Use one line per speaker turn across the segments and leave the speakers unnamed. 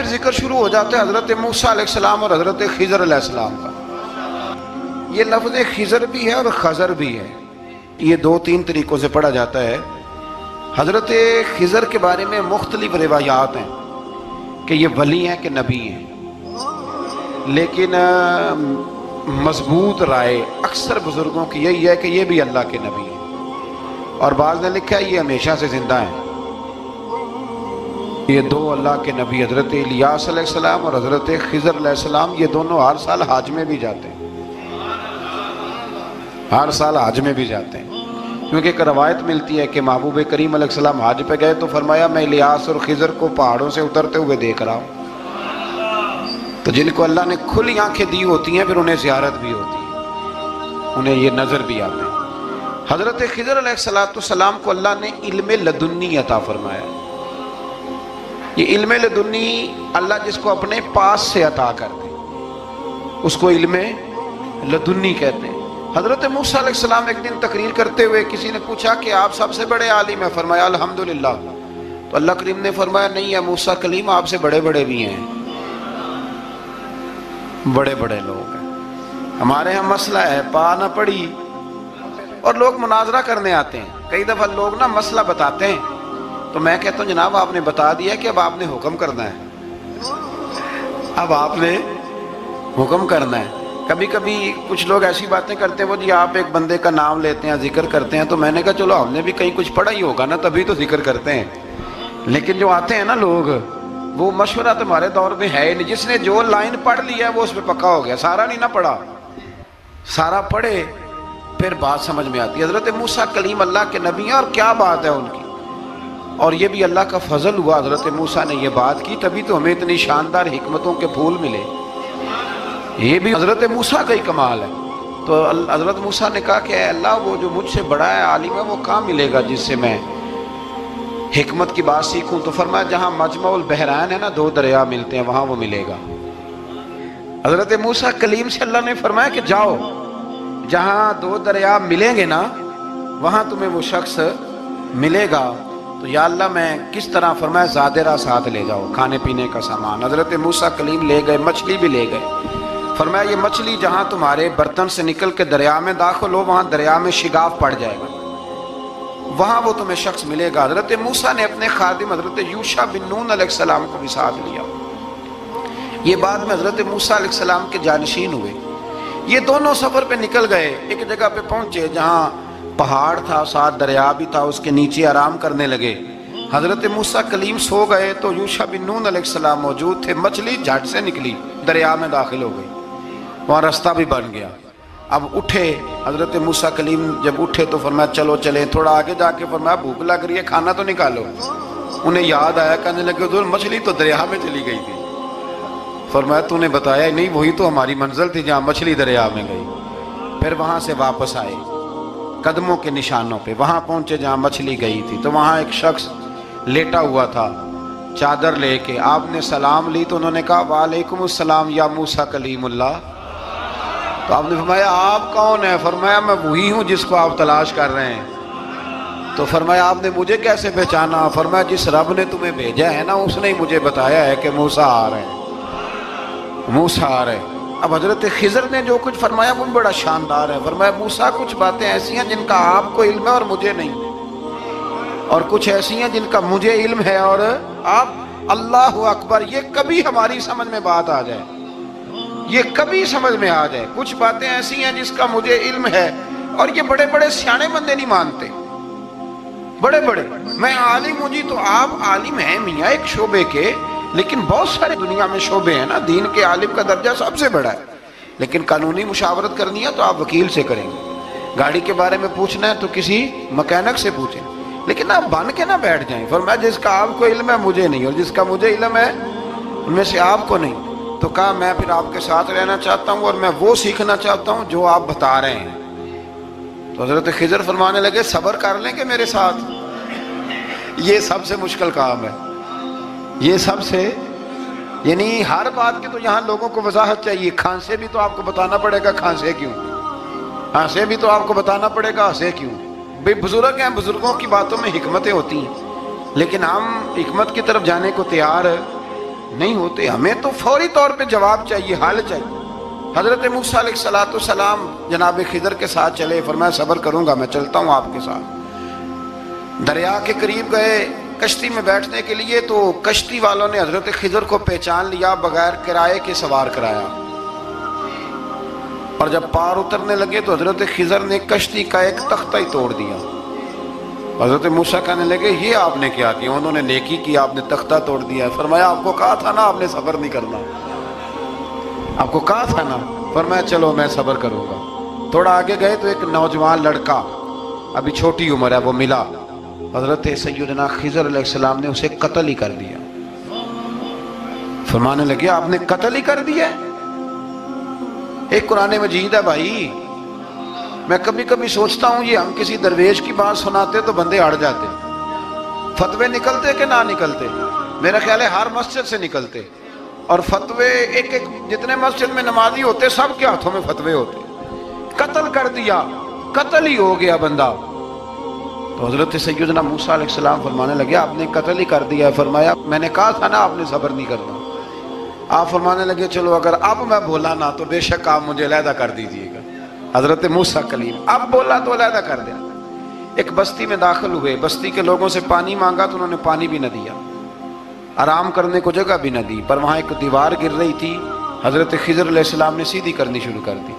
ذکر شروع ہو جاتا ہے حضرت موسیٰ علیہ السلام اور حضرت خضر علیہ السلام کا۔ یہ لفظ خضر بھی ہے اور خضر بھی ہے، یہ دو تین طریقوں سے پڑھا جاتا ہے۔ حضرت خضر کے بارے میں مختلف روایات ہیں کہ یہ ولی ہیں کہ نبی ہیں، لیکن مضبوط رائے اکثر بزرگوں کی یہی ہے کہ یہ بھی اللہ کے نبی ہیں، اور بعض نے لکھا ہے یہ ہمیشہ سے زندہ ہیں۔ یہ دو اللہ کے نبی حضرت الیاس علیہ السلام اور حضرت خضر علیہ السلام، یہ دونوں ہر سال حج میں بھی جاتے ہیں، ہر سال حج میں بھی جاتے ہیں، کیونکہ ایک روایت ملتی ہے کہ محبوب کریم علیہ السلام حج پہ گئے تو فرمایا میں الیاس اور خضر کو پہاڑوں سے اترتے ہوئے دیکھ رہا ہوں۔ تو جن کو اللہ نے کھلی آنکھیں دی ہوتی ہیں پھر انہیں زیارت بھی ہوتی ہے، انہیں یہ نظر بھی آتے ہیں۔ حضرت خضر علیہ السلام کو اللہ نے علم لدنی عطا فرمایا۔ یہ علم لدنی اللہ جس کو اپنے پاس سے عطا کرتے اس کو علم لدنی کہتے ہیں۔ حضرت موسیٰ علیہ السلام ایک دن تقریر کرتے ہوئے کسی نے پوچھا کہ آپ سب سے بڑے عالم ہیں، فرمایا الحمدللہ۔ تو اللہ کریم نے فرمایا نہیں ہے موسیٰ کلیم، آپ سے بڑے بڑے بھی ہیں، بڑے بڑے لوگ ہیں۔ ہمارے ہاں مسئلہ ہے پا نہ پڑی اور لوگ مناظرہ کرنے آتے ہیں، کئی دفعہ لوگ نا مسئلہ بتاتے ہیں تو میں کہتا ہوں جناب آپ نے بتا دیا کہ اب آپ نے حکم کرنا ہے، اب آپ نے حکم کرنا ہے۔ کبھی کبھی کچھ لوگ ایسی باتیں کرتے ہیں وہ جی آپ ایک بندے کا نام لیتے ہیں ذکر کرتے ہیں، تو میں نے کہا چلو ہم نے بھی کہیں کچھ پڑھا ہی ہوگا نا تبھی تو ذکر کرتے ہیں، لیکن جو آتے ہیں نا لوگ وہ مشورہ تمہارے دور میں ہے ہی نہیں، جس نے جو لائن پڑھ لی ہے وہ اس پہ پکا ہو گیا، سارا نہیں نہ پڑھا، سارا پڑھے پھر بات سمجھ میں آتی ہے۔ حضرت موسیٰ کلیم اللہ کے نبی ہیں اور کیا بات ہے ان کی، اور یہ بھی اللہ کا فضل ہوا حضرت موسیٰ نے یہ بات کی تبھی تو ہمیں اتنی شاندار حکمتوں کے پھول ملے، یہ بھی حضرت موسیٰ کا ہی کمال ہے۔ تو حضرت موسیٰ نے کہا کہ اے اللہ وہ جو مجھ سے بڑا ہے عالم ہے وہ کہاں ملے گا جس سے میں حکمت کی بات سیکھوں؟ تو فرمایا جہاں مجمع البحرین ہے نا، دو دریا ملتے ہیں، وہاں وہ ملے گا۔ حضرت موسیٰ کلیم سے اللہ نے فرمایا کہ جاؤ جہاں دو دریا ملیں گے نا وہاں تمہیں وہ شخص ملے گا۔ تو یا اللہ میں کس طرح؟ فرمایا زادرہ ساتھ لے جاؤ، کھانے پینے کا سامان۔ حضرت موسیٰ کلیم لے گئے، مچھلی بھی لے گئے۔ فرمایا یہ مچھلی جہاں تمہارے برتن سے نکل کے دریا میں داخل ہو وہاں دریا میں شگاف پڑ جائے گا، وہاں وہ تمہیں شخص ملے گا۔ حضرت موسیٰ نے اپنے خادم حضرت یوشع بن نون علیہ السلام کو بھی ساتھ لیا۔ یہ بعد میں حضرت موسیٰ علیہ السلام کے جانشین ہوئے۔ یہ دونوں سفر پہ نکل گئے، ایک جگہ پہ پہنچے جہاں پہاڑ تھا، ساتھ دریا بھی تھا، اس کے نیچے آرام کرنے لگے۔ حضرت موسیٰ کلیم سو گئے تو یوشع بن نون علیہ السلام موجود تھے، مچھلی جھٹ سے نکلی، دریا میں داخل ہو گئی، وہاں راستہ بھی بن گیا۔ اب اٹھے حضرت موسیٰ کلیم، جب اٹھے تو فرمایا چلو چلیں، تھوڑا آگے جا کے فرمایا بھوک لگ رہی ہے کھانا تو نکالو۔ انہیں یاد آیا، کہنے لگے حضور مچھلی تو دریا میں چلی گئی تھی۔ فرمایا تو نے بتایا ہی نہیں، وہی تو ہماری منزل تھی جہاں مچھلی دریا میں گئی۔ پھر وہاں سے واپس آئے قدموں کے نشانوں پہ، وہاں پہنچے جہاں مچھلی گئی تھی تو وہاں ایک شخص لیٹا ہوا تھا چادر لے کے۔ آپ نے سلام لی تو انہوں نے کہا وعلیکم السلام یا موسیٰ کلیم اللہ۔ تو آپ نے فرمایا آپ کون ہیں؟ فرمایا میں وہی ہوں جس کو آپ تلاش کر رہے ہیں۔ تو فرمایا آپ نے مجھے کیسے پہچانا؟ فرمایا جس رب نے تمہیں بھیجا ہے نا اس نے ہی مجھے بتایا ہے کہ موسیٰ آ رہے ہیں، موسیٰ آ رہے ہیں۔ اب حضرت خضر نے جو کچھ فرمایا وہ بڑا شاندار ہے۔ فرمایا موسیٰ کچھ باتیں ایسی ہیں جن کا آپ کو علم ہے اور مجھے نہیں، اور کچھ ایسی ہیں جن کا مجھے علم ہے اور آپ۔ اللہ اکبر، یہ کبھی ہماری سمجھ میں بات آ جائے، یہ کبھی سمجھ میں آ جائے۔ کچھ باتیں ایسی ہیں جس کا مجھے علم ہے اور یہ بڑے بڑے سیانے بندے نہیں مانتے، بڑے بڑے میں عالم ہوں جی، تو آپ عالم ہیں میاں ایک شعبے کے، لیکن بہت سارے دنیا میں شعبے ہیں نا، دین کے عالم کا درجہ سب سے بڑا ہے، لیکن قانونی مشاورت کرنی ہے تو آپ وکیل سے کریں گے، گاڑی کے بارے میں پوچھنا ہے تو کسی مکینک سے پوچھیں، لیکن آپ بن کے نہ بیٹھ جائیں۔ فرمایا جس کا آپ کو علم ہے مجھے نہیں، اور جس کا مجھے علم ہے ان میں سے آپ کو نہیں۔ تو کہا میں پھر آپ کے ساتھ رہنا چاہتا ہوں اور میں وہ سیکھنا چاہتا ہوں جو آپ بتا رہے ہیں۔ تو حضرت خضر فرمانے لگے صبر کر لیں کہ میرے ساتھ، یہ سب سے مشکل کام ہے، یہ سب سے، یعنی ہر بات کی تو یہاں لوگوں کو وضاحت چاہیے۔ کھانسے بھی تو آپ کو بتانا پڑے گا کھانسے کیوں، ہنسے بھی تو آپ کو بتانا پڑے گا ہنسے کیوں۔ بے بزرگ ہیں، بزرگوں کی باتوں میں حکمتیں ہوتی ہیں، لیکن ہم حکمت کی طرف جانے کو تیار نہیں ہوتے. ہمیں تو فوری طور پہ جواب چاہیے، حل چاہیے. حضرت موسیٰ علیہ السلام جناب خضر کے ساتھ چلے. فرمایا صبر کروں گا، میں چلتا ہوں آپ کے ساتھ. دریا کے قریب گئے کشتی میں بیٹھنے کے لیے، تو کشتی والوں نے حضرت خضر کو پہچان لیا، بغیر کرائے کے سوار کرایا. اور جب پار اترنے لگے تو حضرت خضر نے کشتی کا ایک تختہ ہی توڑ دیا. حضرت موسیٰ کہنے لگے یہ آپ نے کیا کیا؟ انہوں نے نیکی کی، آپ نے تختہ توڑ دیا. فرمایا آپ کو کہا تھا نا آپ نے صبر نہیں کرنا، آپ کو کہا تھا نا. فرمایا چلو میں صبر کروں گا. تھوڑا آگے گئے تو ایک نوجوان لڑکا، ابھی چھوٹی عمر ہے، وہ ملا. حضرت سیدنا خضر علیہ السلام نے اسے قتل ہی کر دیا. فرمانے لگے آپ نے قتل ہی کر دیا؟ ایک قرآن مجید ہے بھائی. میں کبھی کبھی سوچتا ہوں یہ ہم کسی درویش کی بات سناتے تو بندے اڑ جاتے. فتوے نکلتے کہ نہ نکلتے؟ میرا خیال ہے ہر مسجد سے نکلتے. اور فتوے ایک جتنے مسجد میں نمازی ہوتے سب کے ہاتھوں میں فتوے ہوتے. قتل کر دیا، قتل ہی ہو گیا بندہ. تو حضرت سیدنا موسیٰ علیہ السلام فرمانے لگے آپ نے قتل ہی کر دیا. فرمایا میں نے کہا تھا نا آپ نے صبر نہیں کرنا. آپ فرمانے لگے چلو اگر اب میں بولا نا تو بے شک آپ مجھے علیحدہ کر دیجئے گا. حضرت موسیٰ کلیم اب بولا تو علیحدہ کر دیا. ایک بستی میں داخل ہوئے، بستی کے لوگوں سے پانی مانگا تو انہوں نے پانی بھی نہ دیا، آرام کرنے کو جگہ بھی نہ دی. پر وہاں ایک دیوار گر رہی تھی، حضرت خضر علیہ السلام نے سیدھی کرنی شروع کر دی.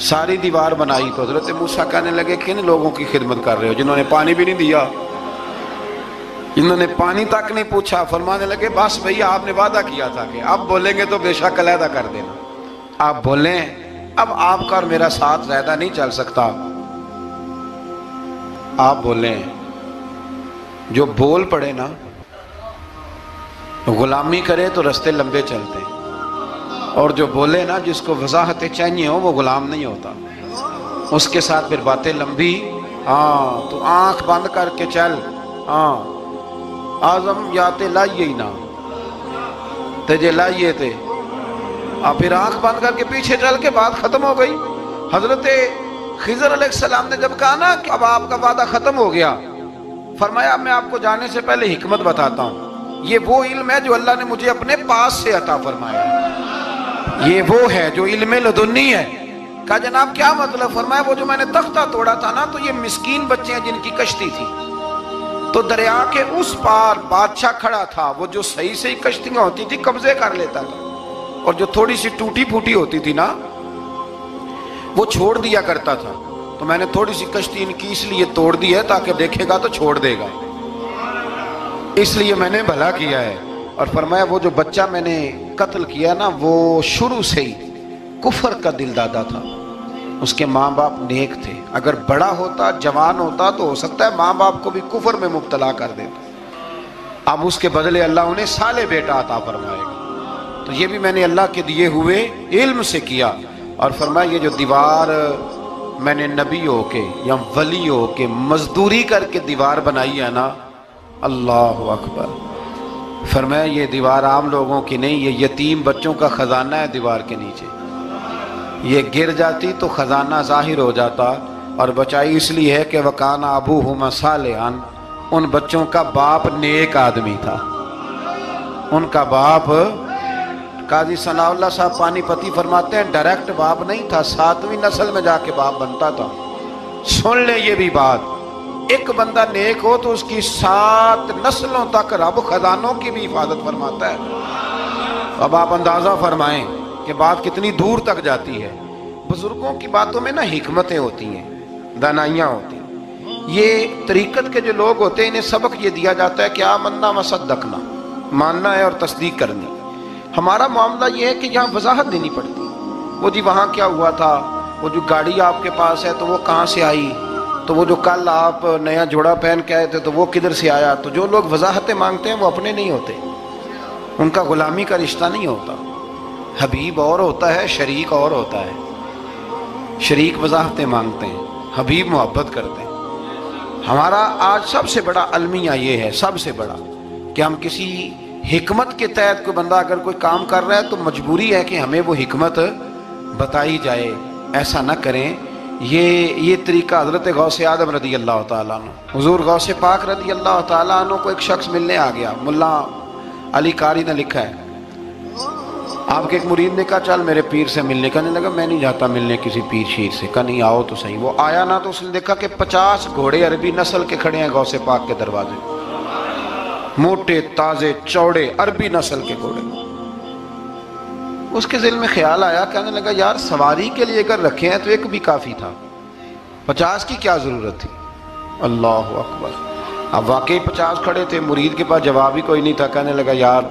ساری دیوار بنائی. تو حضرت موسیٰ کہنے لگے کن لوگوں کی خدمت کر رہے ہو جنہوں نے پانی بھی نہیں دیا، جنہوں نے پانی تک نہیں پوچھا. فرمانے لگے بس بھئی آپ نے وعدہ کیا تھا کہ اب بولیں گے تو بے شک علیحدہ کر دینا. آپ بولیں اب آپ کا اور میرا ساتھ زیادہ نہیں چل سکتا. آپ بولیں. جو بول پڑے نا غلامی کرے تو رستے لمبے چلتے، اور جو بولے نا جس کو وضاحتیں چاہیے ہو وہ غلام نہیں ہوتا، اس کے ساتھ پھر باتیں لمبی. ہاں تو آنکھ بند کر کے چل. ہاں آزم یاتے لائیے ہی نہ تجھے لائیے تھے، اور پھر آنکھ بند کر کے پیچھے چل کے بات ختم ہو گئی. حضرت خضر علیہ السلام نے جب کہا نا کہ اب آپ کا وعدہ ختم ہو گیا، فرمایا میں آپ کو جانے سے پہلے حکمت بتاتا ہوں. یہ وہ علم ہے جو اللہ نے مجھے اپنے پاس سے عطا فرمایا. یہ وہ ہے جو علم لدنی ہے. کہا جناب کیا مطلب؟ فرمایا وہ جو میں نے تختہ توڑا تھا نا تو یہ مسکین بچے ہیں جن کی کشتی تھی، تو دریا کے اس پار بادشاہ کھڑا تھا، وہ جو صحیح صحیح کشتیاں ہوتی تھی قبضے کر لیتا تھا، اور جو تھوڑی سی ٹوٹی پھوٹی ہوتی تھی نا وہ چھوڑ دیا کرتا تھا. تو میں نے تھوڑی سی کشتی ان کی اس لیے توڑ دی ہے تاکہ دیکھے گا تو چھوڑ دے گا، اس لیے میں نے بھلا کیا ہے. اور فرمایا وہ جو بچہ میں نے قتل کیا نا وہ شروع سے ہی کفر کا دل دادا تھا. اس کے ماں باپ نیک تھے، اگر بڑا ہوتا جوان ہوتا تو ہو سکتا ہے ماں باپ کو بھی کفر میں مبتلا کر دیتا. اب اس کے بدلے اللہ انہیں صالح بیٹا عطا فرمائے گا. تو یہ بھی میں نے اللہ کے دیے ہوئے علم سے کیا. اور فرمایا یہ جو دیوار میں نے نبی ہو کے یا ولی ہو کے مزدوری کر کے دیوار بنائی ہے نا، اللہ اکبر. فرمایا یہ دیوار عام لوگوں کی نہیں، یہ یتیم بچوں کا خزانہ ہے دیوار کے نیچے. یہ گر جاتی تو خزانہ ظاہر ہو جاتا، اور بچائی اس لیے ہے کہ وَكَانَ أَبُوهُمَا صَالِحًا، ان بچوں کا باپ نیک آدمی تھا. ان کا باپ، قاضی ثناء اللہ صاحب پانی پتی فرماتے ہیں ڈائریکٹ باپ نہیں تھا، 7ویں نسل میں جا کے باپ بنتا تھا. سن لیں یہ بھی بات، ایک بندہ نیک ہو تو اس کی 7 نسلوں تک رب خزانوں کی بھی حفاظت فرماتا ہے. اب آپ اندازہ فرمائیں کہ بات کتنی دور تک جاتی ہے. بزرگوں کی باتوں میں نا حکمتیں ہوتی ہیں، دانائیاں ہوتی ہیں. یہ طریقت کے جو لوگ ہوتے ہیں انہیں سبق یہ دیا جاتا ہے کہ آمنا وصدقنا، ماننا ہے اور تصدیق کرنی. ہمارا معاملہ یہ ہے کہ یہاں وضاحت دینی پڑتی. وہ جی وہاں کیا ہوا تھا، وہ جو گاڑی آپ کے پاس ہے تو وہ کہاں سے آئی، تو وہ جو کل آپ نیا جوڑا پہن کے آئے تھے تو وہ کدھر سے آیا. تو جو لوگ وضاحتیں مانگتے ہیں وہ اپنے نہیں ہوتے، ان کا غلامی کا رشتہ نہیں ہوتا. حبیب اور ہوتا ہے، شریک اور ہوتا ہے. شریک وضاحتیں مانگتے ہیں، حبیب محبت کرتے ہیں. ہمارا آج سب سے بڑا المیہ یہ ہے، سب سے بڑا، کہ ہم کسی حکمت کے تحت کوئی بندہ اگر کوئی کام کر رہا ہے تو مجبوری ہے کہ ہمیں وہ حکمت بتائی جائے. ایسا نہ کریں. یہ طریقہ حضرت غوث اعظم رضی اللہ تعالیٰ عنہ، حضور غوث پاک رضی اللہ تعالیٰ عنہ کو ایک شخص ملنے آ گیا. ملا علی قاری نے لکھا ہے آپ کے ایک مرید نے کہا چل میرے پیر سے ملنے، کہنے لگا میں نہیں جاتا ملنے کسی پیر شیر سے، کہا نہیں آؤ تو صحیح۔ وہ آیا نا تو اس نے دیکھا کہ 50 گھوڑے عربی نسل کے کھڑے ہیں غوث پاک کے دروازے، موٹے تازے چوڑے عربی نسل کے گھوڑے۔ اس کے ذہن میں خیال آیا، کہنے لگا یار سواری کے لیے اگر رکھے ہیں تو ایک بھی کافی تھا، 50 کی کیا ضرورت تھی؟ اللہ اکبر۔ اب واقعی 50 کھڑے تھے، مرید کے پاس جواب ہی کوئی نہیں تھا، کہنے لگا یار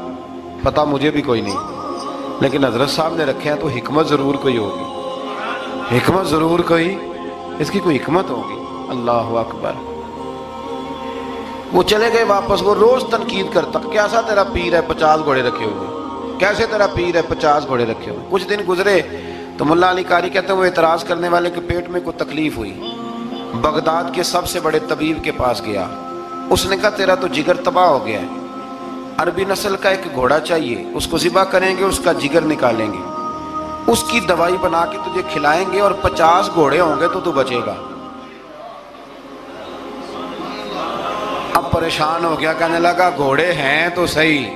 پتہ مجھے بھی کوئی نہیں، لیکن حضرت صاحب نے رکھے ہیں تو حکمت ضرور کوئی ہوگی، حکمت ضرور کوئی، اس کی کوئی حکمت ہوگی۔ اللہ اکبر۔ وہ چلے گئے واپس۔ وہ روز تنقید کرتا، کیسا تیرا پیر ہے 50 گھوڑے رکھے ہوئے، کیسے تیرا پیر ہے 50 گھوڑے رکھے ہوئے۔ کچھ دن گزرے تو ملا علی قاری کہتے ہیں وہ اعتراض کرنے والے کے پیٹ میں کوئی تکلیف ہوئی، بغداد کے سب سے بڑے طبیب کے پاس گیا۔ اس نے کہا تیرا تو جگر تباہ ہو گیا ہے، عربی نسل کا ایک گھوڑا چاہیے، اس کو ذبح کریں گے، اس کا جگر نکالیں گے، اس کی دوائی بنا کے تجھے کھلائیں گے، اور 50 گھوڑے ہوں گے تو بچے گا۔ اب پریشان ہو گیا، کہنے لگا گھوڑے ہیں تو صحیح،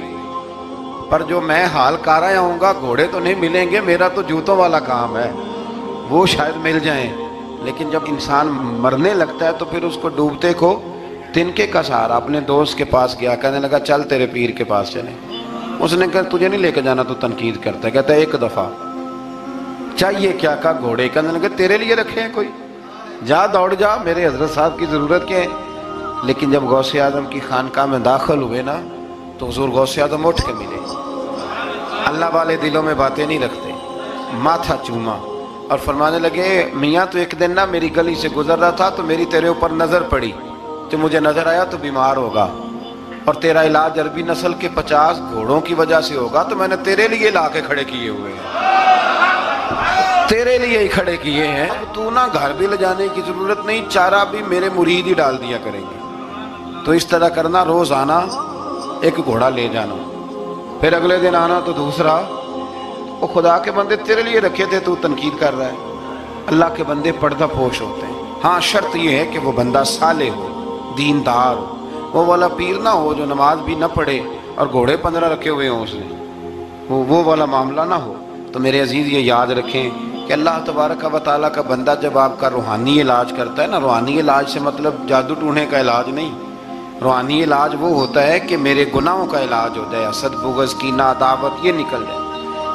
پر جو میں حال کر رہا ہوں گا گھوڑے تو نہیں ملیں گے، میرا تو جوتوں والا کام ہے، وہ شاید مل جائیں۔ لیکن جب انسان مرنے لگتا ہے تو پھر اس کو ڈوبتے کو تنکے کا سہارا۔ اپنے دوست کے پاس گیا، کہنے لگا چل تیرے پیر کے پاس چلیں۔ اس نے کہا تجھے نہیں لے کے جانا، تو تنقید کرتا ہے، کہتا ہے ایک دفعہ چاہیے کیا؟ کہا گھوڑے۔ کہنے لگا تیرے لیے رکھے ہیں کوئی، جا دوڑ جا، میرے حضرت صاحب کی ضرورت کیا ہے؟ لیکن جب غوث اعظم کی خانقاہ میں داخل ہوئے نا تو حضور غوث اعظم اٹھ کے ملے۔ اللہ والے دلوں میں باتیں نہیں رکھتے، ماتھا چوما اور فرمانے لگے میاں تو ایک دن نا میری گلی سے گزر رہا تھا تو میری تیرے اوپر نظر پڑی، تو مجھے نظر آیا تو بیمار ہوگا، اور تیرا علاج عربی نسل کے 50 گھوڑوں کی وجہ سے ہوگا، تو میں نے تیرے لیے لا کے کھڑے کیے ہوئے ہیں، تیرے لیے ہی کھڑے کیے ہیں۔ اب تو نا گھر بھی لے جانے کی ضرورت نہیں، چارہ بھی میرے مرید ہی ڈال دیا کریں گے۔ تو اس طرح کرنا، روز آنا ایک گھوڑا لے جانا، پھر اگلے دن آنا تو دوسرا۔ وہ خدا کے بندے تیرے لیے رکھے تھے، تو تنقید کر رہا ہے۔ اللہ کے بندے پردہ پوش ہوتے ہیں، ہاں شرط یہ ہے کہ وہ بندہ صالح ہو، دیندار ہو، وہ والا پیر نہ ہو جو نماز بھی نہ پڑھے اور گھوڑے 15 رکھے ہوئے ہوں اس نے، وہ والا معاملہ نہ ہو۔ تو میرے عزیز یہ یاد رکھیں کہ اللہ تبارک و تعالیٰ کا بندہ جب آپ کا روحانی علاج کرتا ہے نا، روحانی علاج سے مطلب جادو ٹونے کا علاج نہیں، روحانی علاج وہ ہوتا ہے کہ میرے گناہوں کا علاج ہو جائے، حسد بغض کینہ عداوت یہ نکل جائے،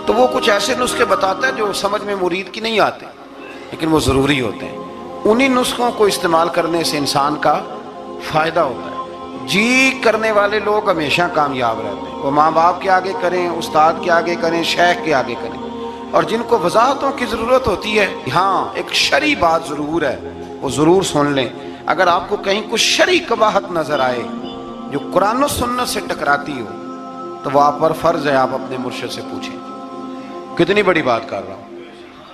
تو وہ کچھ ایسے نسخے بتاتا ہے جو سمجھ میں مرید کی نہیں آتے، لیکن وہ ضروری ہوتے ہیں۔ انہی نسخوں کو استعمال کرنے سے انسان کا فائدہ ہوتا ہے۔ جی کرنے والے لوگ ہمیشہ کامیاب رہتے ہیں، وہ ماں باپ کے آگے کریں، استاد کے آگے کریں، شیخ کے آگے کریں، اور جن کو وضاحتوں کی ضرورت ہوتی ہے، ہاں ایک شرعی بات ضرور ہے، وہ ضرور سن لیں۔ اگر آپ کو کہیں کچھ شرعی قباحت نظر آئے جو قرآن و سنت سے ٹکراتی ہو تو وہ آپ پر فرض ہے آپ اپنے مرشد سے پوچھیں۔ کتنی بڑی بات کر رہا ہوں،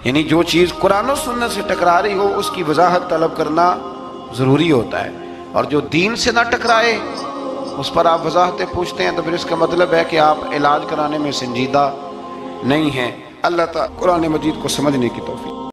یعنی جو چیز قرآن و سنت سے ٹکرا رہی ہو اس کی وضاحت طلب کرنا ضروری ہوتا ہے، اور جو دین سے نہ ٹکرائے اس پر آپ وضاحتیں پوچھتے ہیں تو پھر اس کا مطلب ہے کہ آپ علاج کرانے میں سنجیدہ نہیں ہیں۔ اللہ تعالیٰ قرآن مجید کو سمجھنے کی توفیق